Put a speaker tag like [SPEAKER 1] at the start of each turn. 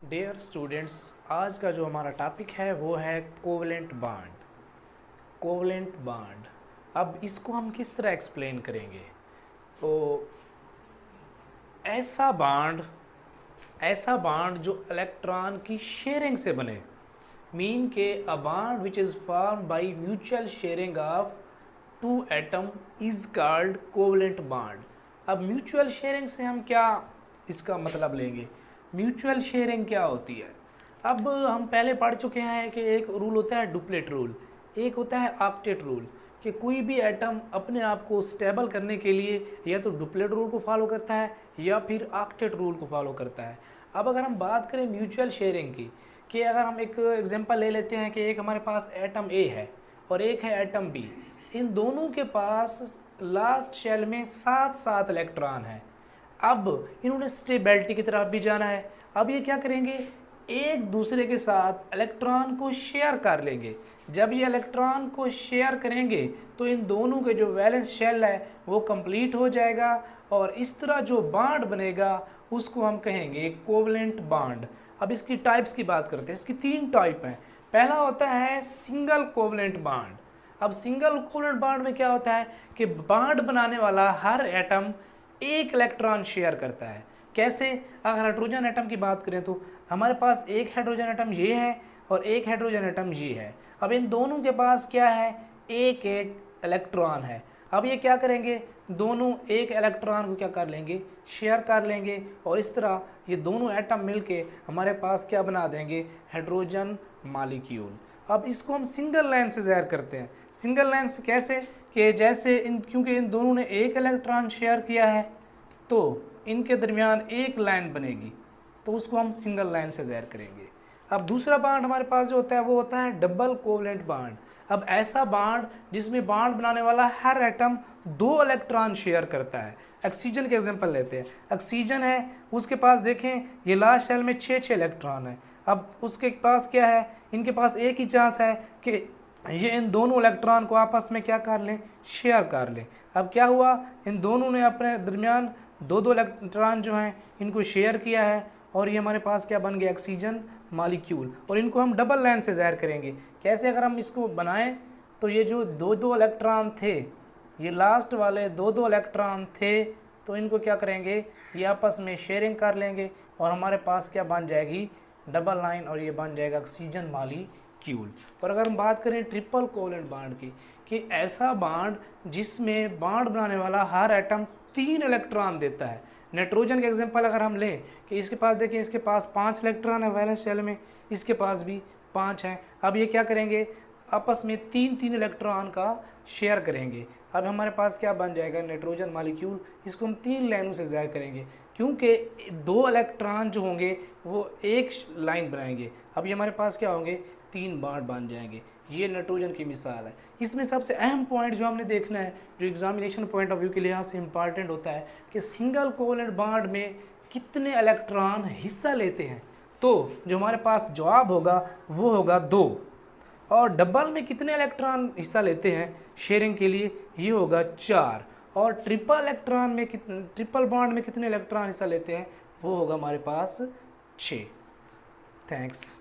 [SPEAKER 1] Dear students, आज का जो हमारा टॉपिक है वो है कोवलेंट बॉन्ड। कोवलेंट बॉन्ड, अब इसको हम किस तरह एक्सप्लेन करेंगे? तो ऐसा बॉन्ड जो इलेक्ट्रॉन की शेयरिंग से बने, मीन के a bond which is form by mutual sharing of two atom is called covalent bond. अब म्यूचुअल शेयरिंग से हम क्या इसका मतलब लेंगे? म्यूचुअल शेयरिंग क्या होती है? अब हम पहले पढ़ चुके हैं कि एक रूल होता है डुप्लेट रूल, एक होता है ऑक्टेट रूल, कि कोई भी एटम अपने आप को स्टेबल करने के लिए या तो डुप्लेट रूल को फॉलो करता है या फिर ऑक्टेट रूल को फॉलो करता है। अब अगर हम बात करें म्यूचुअल शेयरिंग की, कि अगर हम एक एग्जांपल ले लेते हैं कि एक हमारे पास एटम ए है और एक है एटम बी, इन दोनों के पास लास्ट शेल में 7 इलेक्ट्रॉन है। अब इन्होंने स्टेबिलिटी की तरफ भी जाना है। अब ये क्या करेंगे? एक दूसरे के साथ इलेक्ट्रॉन को शेयर कर लेंगे। जब ये इलेक्ट्रॉन को शेयर करेंगे तो इन दोनों के जो वैलेंस शेल है वो कंप्लीट हो जाएगा और इस तरह जो बॉन्ड बनेगा उसको हम कहेंगे कोवलेंट बॉन्ड। अब इसकी टाइप्स की बात करते हैं। इसकी 3 टाइप हैं। पहला होता है सिंगल कोवलेंट बॉन्ड। अब सिंगल कोवलेंट बॉन्ड में क्या होता है कि बॉन्ड बनाने वाला हर एटम एक इलेक्ट्रॉन शेयर करता है। कैसे? अगर हाइड्रोजन एटम की बात करें तो हमारे पास एक हाइड्रोजन एटम ये है और एक हाइड्रोजन एटम ये है। अब इन दोनों के पास क्या है? एक एक इलेक्ट्रॉन है। अब ये क्या करेंगे? दोनों एक इलेक्ट्रॉन को क्या कर लेंगे? शेयर कर लेंगे और इस तरह ये दोनों एटम मिलके हमारे पास क्या बना देंगे? Hydrogen molecule. अब इसको हम सिंगल लाइन से ज़ाहिर करते हैं। सिंगल लाइन से कैसे? कि जैसे क्योंकि इन दोनों ने एक इलेक्ट्रॉन शेयर किया है तो इनके दरमियान एक लाइन बनेगी, तो उसको हम सिंगल लाइन से ज़ाहिर करेंगे। अब दूसरा बॉन्ड हमारे पास जो होता है वो होता है डबल कोवलेंट बॉन्ड। अब ऐसा बॉन्ड जिसमें बॉन्ड बनाने वाला हर एटम 2 इलेक्ट्रॉन शेयर करता है। ऑक्सीजन के एग्जांपल लेते हैं। ऑक्सीजन है, उसके पास देखें ये लास्ट शेल में 6 इलेक्ट्रॉन है। अब उसके पास क्या है? इनके पास एक ही चांस है कि ये इन दोनों इलेक्ट्रॉन को आपस में क्या कर लें? शेयर कर लें। अब क्या हुआ? इन दोनों ने अपने दरमियान 2 इलेक्ट्रॉन जो हैं इनको शेयर किया है और ये हमारे पास क्या बन गया? Oxygen molecule. और इनको हम डबल लाइन से ज़ाहिर करेंगे। कैसे? अगर हम इसको बनाएं तो ये जो 2 इलेक्ट्रॉन थे, ये लास्ट वाले 2 इलेक्ट्रॉन थे, तो इनको क्या करेंगे? ये आपस में शेयरिंग कर लेंगे और हमारे पास क्या बन जाएगी? डबल लाइन, और ये बन जाएगा ऑक्सीजन मॉलिक्यूल। और अगर हम बात करें ट्रिपल कोवलेंट बॉन्ड की, कि ऐसा बॉन्ड जिसमें बॉन्ड बनाने वाला हर एटम 3 इलेक्ट्रॉन देता है। नाइट्रोजन का एग्जांपल अगर हम लें कि इसके पास देखिए, इसके पास 5 इलेक्ट्रॉन है वैलेंस शेल में, इसके पास भी 5 हैं। अब ये क्या करेंगे? आपस में 3 इलेक्ट्रॉन का शेयर करेंगे। अब हमारे पास क्या बन जाएगा? Nitrogen molecule. इसको हम 3 लाइनों से ज़ाहिर करेंगे क्योंकि 2 इलेक्ट्रॉन जो होंगे वो एक लाइन बनाएंगे। अब ये हमारे पास क्या होंगे? 3 बॉन्ड बन जाएंगे। ये नाइट्रोजन की मिसाल है। इसमें सबसे अहम पॉइंट जो हमने देखना है, जो एग्जामिनेशन पॉइंट ऑफ व्यू के लिहाज से इम्पॉर्टेंट होता है, कि सिंगल कोवलेंट बॉन्ड में कितने इलेक्ट्रॉन हिस्सा लेते हैं। तो जो हमारे पास जवाब होगा वो होगा 2। और डबल में कितने इलेक्ट्रॉन हिस्सा लेते हैं शेयरिंग के लिए? ये होगा 4। और ट्रिपल बॉन्ड में कितने इलेक्ट्रॉन हिस्सा लेते हैं? वो होगा हमारे पास 6। थैंक्स।